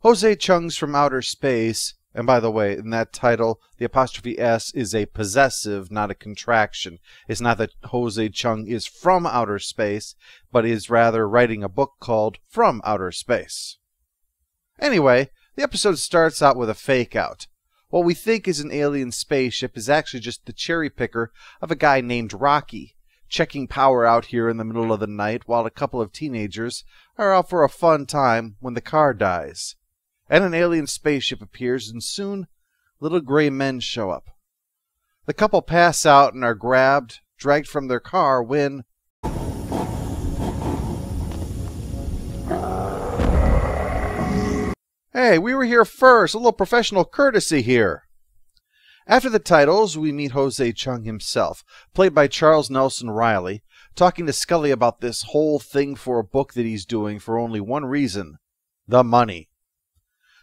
Jose Chung's from outer space, and by the way, in that title, the apostrophe S is a possessive, not a contraction. It's not that Jose Chung is from outer space, but is rather writing a book called From Outer Space. Anyway, the episode starts out with a fake-out. What we think is an alien spaceship is actually just the cherry picker of a guy named Rocky, checking power out here in the middle of the night while a couple of teenagers are out for a fun time when the car dies. And an alien spaceship appears, and soon little gray men show up. The couple pass out and are grabbed, dragged from their car when... Hey, we were here first! A little professional courtesy here! After the titles, we meet Jose Chung himself, played by Charles Nelson Riley, talking to Scully about this whole thing for a book that he's doing for only one reason: the money.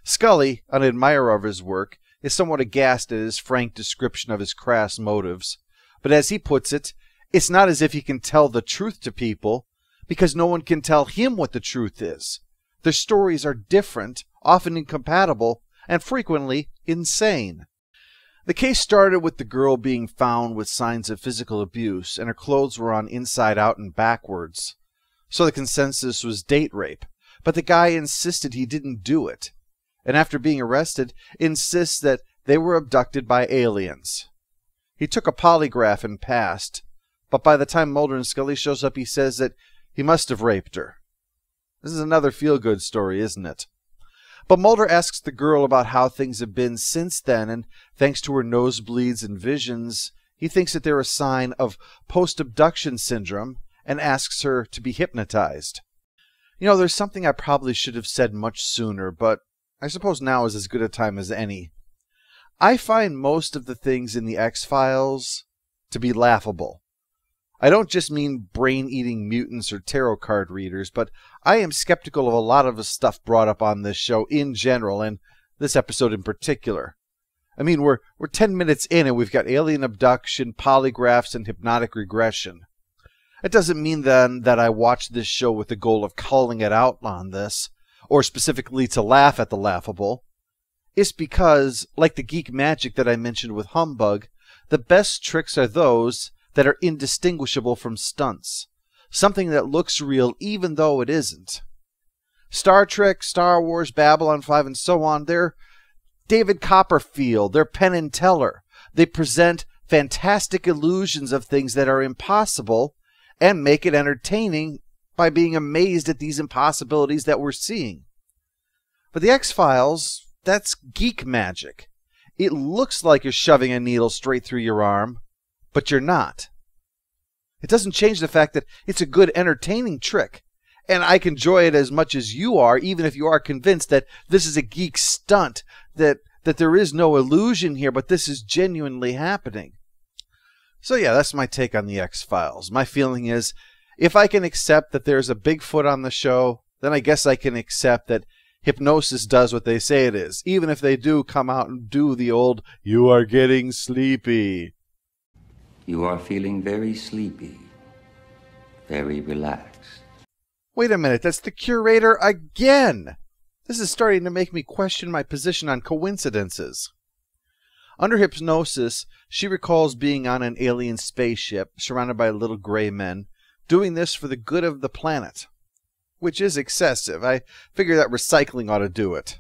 Scully, an admirer of his work, is somewhat aghast at his frank description of his crass motives. But as he puts it, it's not as if he can tell the truth to people, because no one can tell him what the truth is. Their stories are different, often incompatible, and frequently insane. The case started with the girl being found with signs of physical abuse, and her clothes were on inside out and backwards. So the consensus was date rape, but the guy insisted he didn't do it, and after being arrested, insists that they were abducted by aliens. He took a polygraph and passed, but by the time Mulder and Scully shows up, he says that he must have raped her. This is another feel-good story, isn't it? But Mulder asks the girl about how things have been since then, and thanks to her nosebleeds and visions, he thinks that they're a sign of post-abduction syndrome, and asks her to be hypnotized. You know, there's something I probably should have said much sooner, but I suppose now is as good a time as any. I find most of the things in the X-Files to be laughable. I don't just mean brain-eating mutants or tarot card readers, but I am skeptical of a lot of the stuff brought up on this show in general, and this episode in particular. I mean, we're 10 minutes in and we've got alien abduction, polygraphs, and hypnotic regression. It doesn't mean then that I watch this show with the goal of calling it out on this, or specifically to laugh at the laughable. It's because, like the geek magic that I mentioned with Humbug, the best tricks are those that are indistinguishable from stunts. Something that looks real even though it isn't. Star Trek, Star Wars, Babylon 5, and so on, they're David Copperfield, they're Penn and Teller. They present fantastic illusions of things that are impossible and make it entertaining by being amazed at these impossibilities that we're seeing. But the X-Files, that's geek magic. It looks like you're shoving a needle straight through your arm, but you're not. It doesn't change the fact that it's a good, entertaining trick, and I can enjoy it as much as you are, even if you are convinced that this is a geek stunt, that there is no illusion here, but this is genuinely happening. So yeah, that's my take on the X-Files. My feeling is, if I can accept that there's a Bigfoot on the show, then I guess I can accept that hypnosis does what they say it is, even if they do come out and do the old, "You are getting sleepy." You are feeling very sleepy, very relaxed. Wait a minute, that's the curator again! This is starting to make me question my position on coincidences. Under hypnosis, she recalls being on an alien spaceship, surrounded by little gray men, doing this for the good of the planet. Which is excessive. I figure that recycling ought to do it.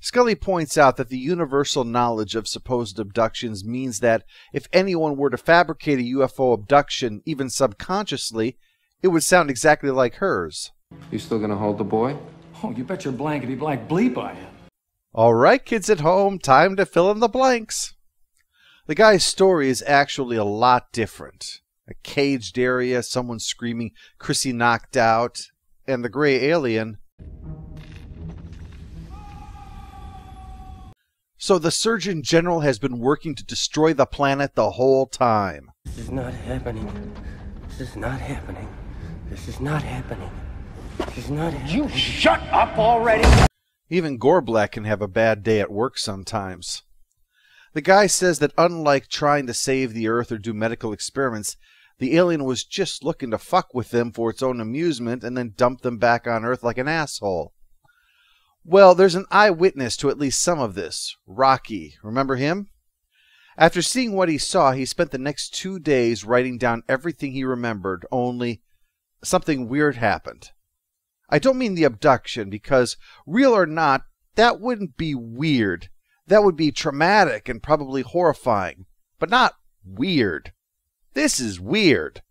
Scully points out that the universal knowledge of supposed abductions means that if anyone were to fabricate a UFO abduction, even subconsciously, it would sound exactly like hers. You still gonna hold the boy? Oh, you bet your blankety blank bleep I am. All right, kids at home, time to fill in the blanks. The guy's story is actually a lot different. A caged area, someone screaming, "Chrissy knocked out," and the gray alien. So the Surgeon General has been working to destroy the planet the whole time. This is not happening. This is not happening. This is not happening. This is not happening. You shut up already! Even Gorblack can have a bad day at work sometimes. The guy says that unlike trying to save the Earth or do medical experiments, the alien was just looking to fuck with them for its own amusement and then dump them back on Earth like an asshole. Well, there's an eyewitness to at least some of this. Rocky. Remember him? After seeing what he saw, he spent the next 2 days writing down everything he remembered, only something weird happened. I don't mean the abduction, because, real or not, that wouldn't be weird. That would be traumatic and probably horrifying, but not weird. This is weird.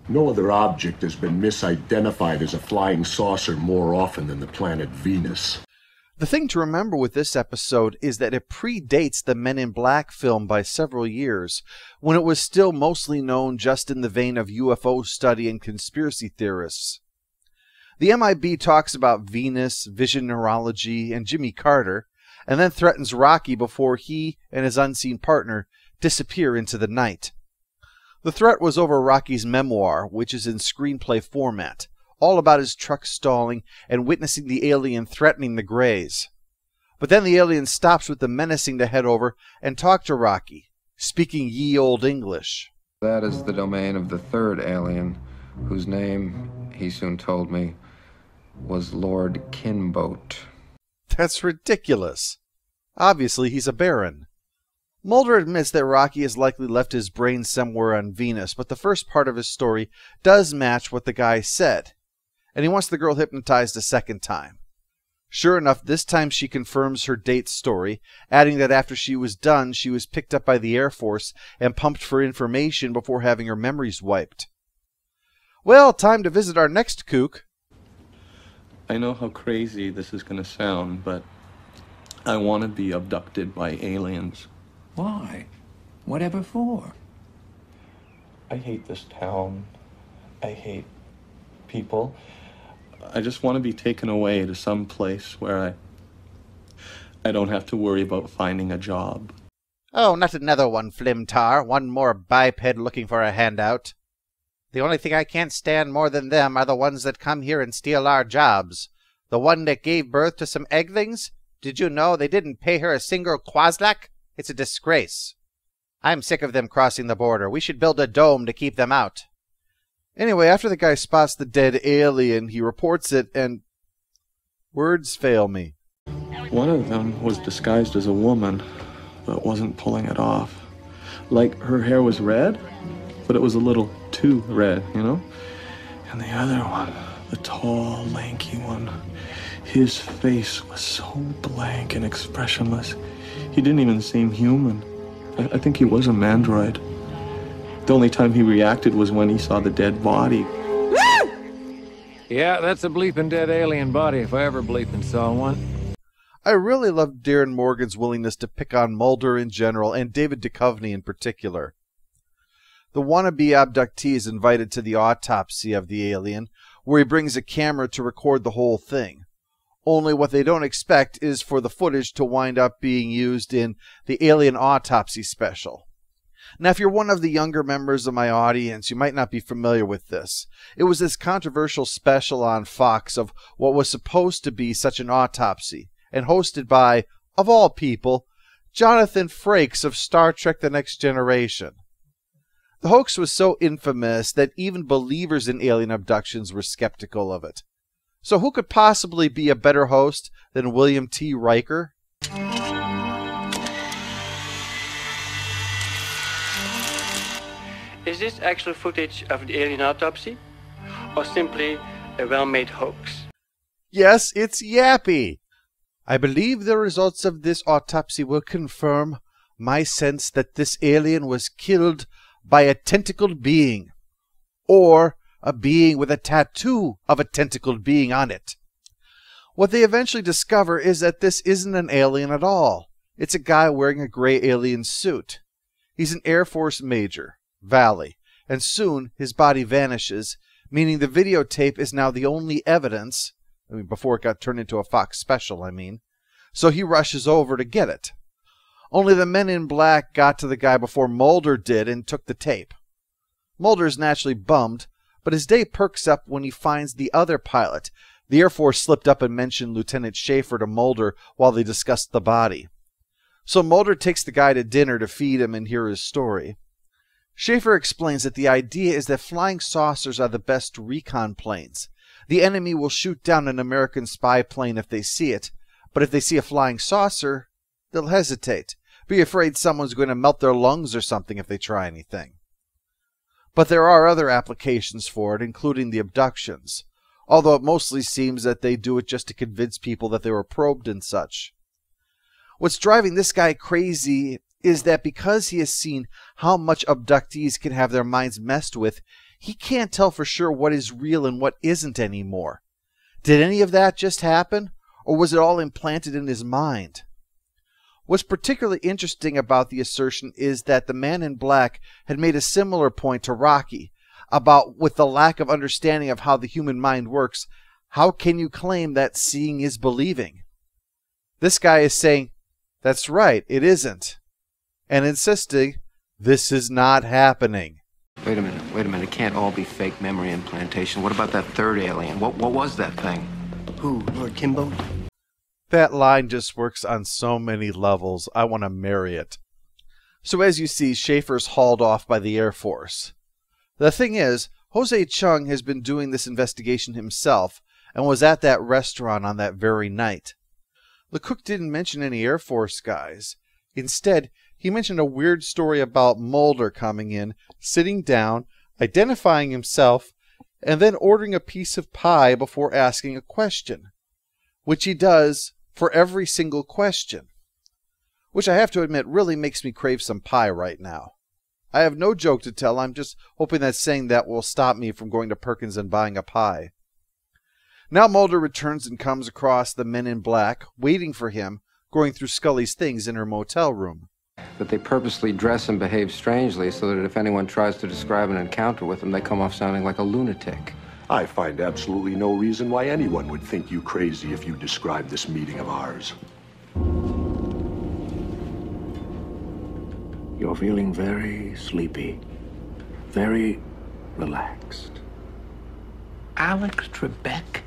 No other object has been misidentified as a flying saucer more often than the planet Venus. The thing to remember with this episode is that it predates the Men in Black film by several years, when it was still mostly known just in the vein of UFO study and conspiracy theorists. The MIB talks about Venus, vision neurology, and Jimmy Carter, and then threatens Rocky before he and his unseen partner disappear into the night. The threat was over Rocky's memoir, which is in screenplay format, all about his truck stalling and witnessing the alien threatening the Greys. But then the alien stops with the menacing to head over and talk to Rocky, speaking ye old English. That is the domain of the third alien, whose name, he soon told me, was Lord Kinboat. That's ridiculous. Obviously he's a baron. Mulder admits that Rocky has likely left his brain somewhere on Venus, but the first part of his story does match what the guy said, and he wants the girl hypnotized a second time. Sure enough, this time she confirms her date's story, adding that after she was done, she was picked up by the Air Force and pumped for information before having her memories wiped. Well, time to visit our next kook. I know how crazy this is going to sound, but I want to be abducted by aliens. Why? Whatever for? I hate this town. I hate people. I just want to be taken away to some place where I don't have to worry about finding a job. Oh, not another one, Flimtar. One more biped looking for a handout. The only thing I can't stand more than them are the ones that come here and steal our jobs. The one that gave birth to some egglings? Did you know they didn't pay her a single kwaslak? It's a disgrace. I'm sick of them crossing the border. We should build a dome to keep them out. Anyway, after the guy spots the dead alien, he reports it, and words fail me. One of them was disguised as a woman, but wasn't pulling it off. Like her hair was red, but it was a little too red, you know? And the other one, the tall, lanky one, his face was so blank and expressionless. He didn't even seem human. I think he was a mandroid. The only time he reacted was when he saw the dead body. Yeah, that's a bleeping dead alien body if I ever bleeping saw one. I really loved Darren Morgan's willingness to pick on Mulder in general and David Duchovny in particular. The wannabe abductee is invited to the autopsy of the alien, where he brings a camera to record the whole thing. Only what they don't expect is for the footage to wind up being used in the Alien Autopsy Special. Now, if you're one of the younger members of my audience, you might not be familiar with this. It was this controversial special on Fox of what was supposed to be such an autopsy, and hosted by, of all people, Jonathan Frakes of Star Trek The Next Generation. The hoax was so infamous that even believers in alien abductions were skeptical of it. So who could possibly be a better host than William T. Riker? Is this actual footage of the alien autopsy? Or simply a well-made hoax? Yes, it's Yappy. I believe the results of this autopsy will confirm my sense that this alien was killed by a tentacled being. Or a being with a tattoo of a tentacled being on it. What they eventually discover is that this isn't an alien at all. It's a guy wearing a gray alien suit. He's an Air Force major, Valley, and soon his body vanishes, meaning the videotape is now the only evidence, before it got turned into a Fox special, so he rushes over to get it. Only the Men in Black got to the guy before Mulder did and took the tape. Mulder's naturally bummed, but his day perks up when he finds the other pilot, The Air Force slipped up and mentioned Lieutenant Schaefer to Mulder while they discussed the body. So Mulder takes the guy to dinner to feed him and hear his story. Schaefer explains that the idea is that flying saucers are the best recon planes. The enemy will shoot down an American spy plane if they see it, but if they see a flying saucer, they'll hesitate, be afraid someone's going to melt their lungs or something if they try anything. But there are other applications for it, including the abductions, although it mostly seems that they do it just to convince people that they were probed and such. What's driving this guy crazy is that because he has seen how much abductees can have their minds messed with, he can't tell for sure what is real and what isn't anymore. Did any of that just happen, or was it all implanted in his mind? What's particularly interesting about the assertion is that the Man in Black had made a similar point to Rocky about, with the lack of understanding of how the human mind works, how can you claim that seeing is believing? This guy is saying, that's right, it isn't, and insisting, this is not happening. Wait a minute. It can't all be fake memory implantation. What about that third alien? What was that thing? Who, Lord Kimbo? That line just works on so many levels. I want to marry it. So as you see, Schaefer's hauled off by the Air Force. The thing is, Jose Chung has been doing this investigation himself and was at that restaurant on that very night. The cook didn't mention any Air Force guys. Instead, he mentioned a weird story about Mulder coming in, sitting down, identifying himself, and then ordering a piece of pie before asking a question, which he does for every single question, which I have to admit really makes me crave some pie right now. I have no joke to tell. I'm just hoping that saying that will stop me from going to Perkins and buying a pie. Now Mulder returns and comes across the Men in Black, waiting for him, going through Scully's things in her motel room. That they purposely dress and behave strangely so that if anyone tries to describe an encounter with them, they come off sounding like a lunatic. I find absolutely no reason why anyone would think you crazy if you described this meeting of ours. You're feeling very sleepy, very relaxed. Alex Trebek,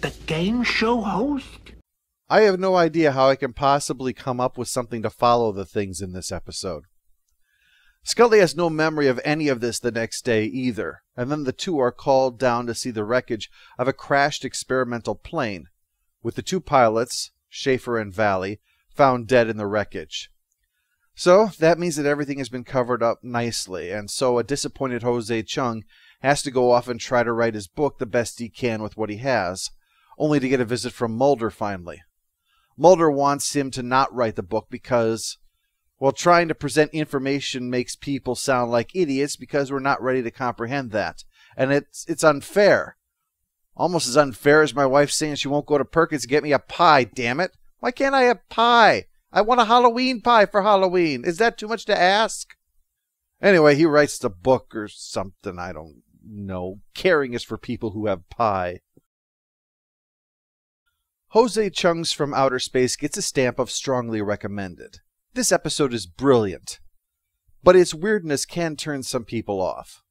the game show host? I have no idea how I can possibly come up with something to follow the things in this episode. Scully has no memory of any of this the next day either, and then the two are called down to see the wreckage of a crashed experimental plane, with the two pilots, Schaefer and Valley, found dead in the wreckage. So that means that everything has been covered up nicely, and so a disappointed Jose Chung has to go off and try to write his book the best he can with what he has, only to get a visit from Mulder finally. Mulder wants him to not write the book because, well, trying to present information makes people sound like idiots because we're not ready to comprehend that. And it's unfair. Almost as unfair as my wife saying she won't go to Perkins to get me a pie, damn it. Why can't I have pie? I want a Halloween pie for Halloween. Is that too much to ask? Anyway, he writes the book or something, I don't know. Caring is for people who have pie. Jose Chung's From Outer Space gets a stamp of strongly recommended. This episode is brilliant, but its weirdness can turn some people off.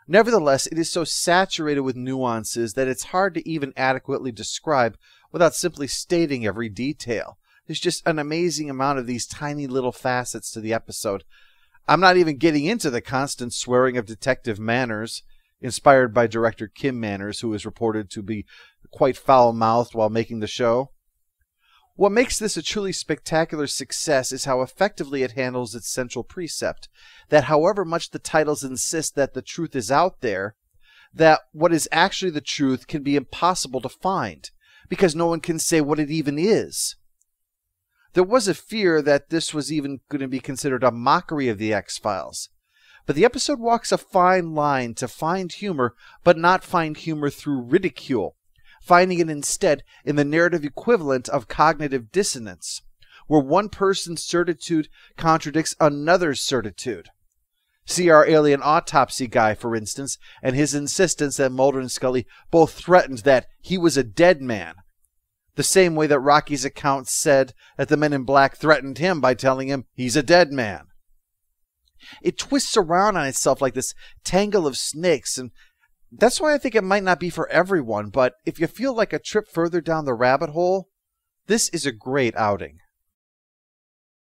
Nevertheless, it is so saturated with nuances that it's hard to even adequately describe without simply stating every detail. There's just an amazing amount of these tiny little facets to the episode. I'm not even getting into the constant swearing of Detective Manners, inspired by director Kim Manners, who is reported to be quite foul-mouthed while making the show. What makes this a truly spectacular success is how effectively it handles its central precept, that however much the titles insist that the truth is out there, that what is actually the truth can be impossible to find, because no one can say what it even is. There was a fear that this was even going to be considered a mockery of the X-Files, but the episode walks a fine line to find humor, but not find humor through ridicule, finding it instead in the narrative equivalent of cognitive dissonance, where one person's certitude contradicts another's certitude. See our alien autopsy guy, for instance, and his insistence that Mulder and Scully both threatened that he was a dead man, the same way that Rocky's account said that the Men in Black threatened him by telling him he's a dead man. It twists around on itself like this tangle of snakes, and That's why I think it might not be for everyone, but if you feel like a trip further down the rabbit hole, this is a great outing.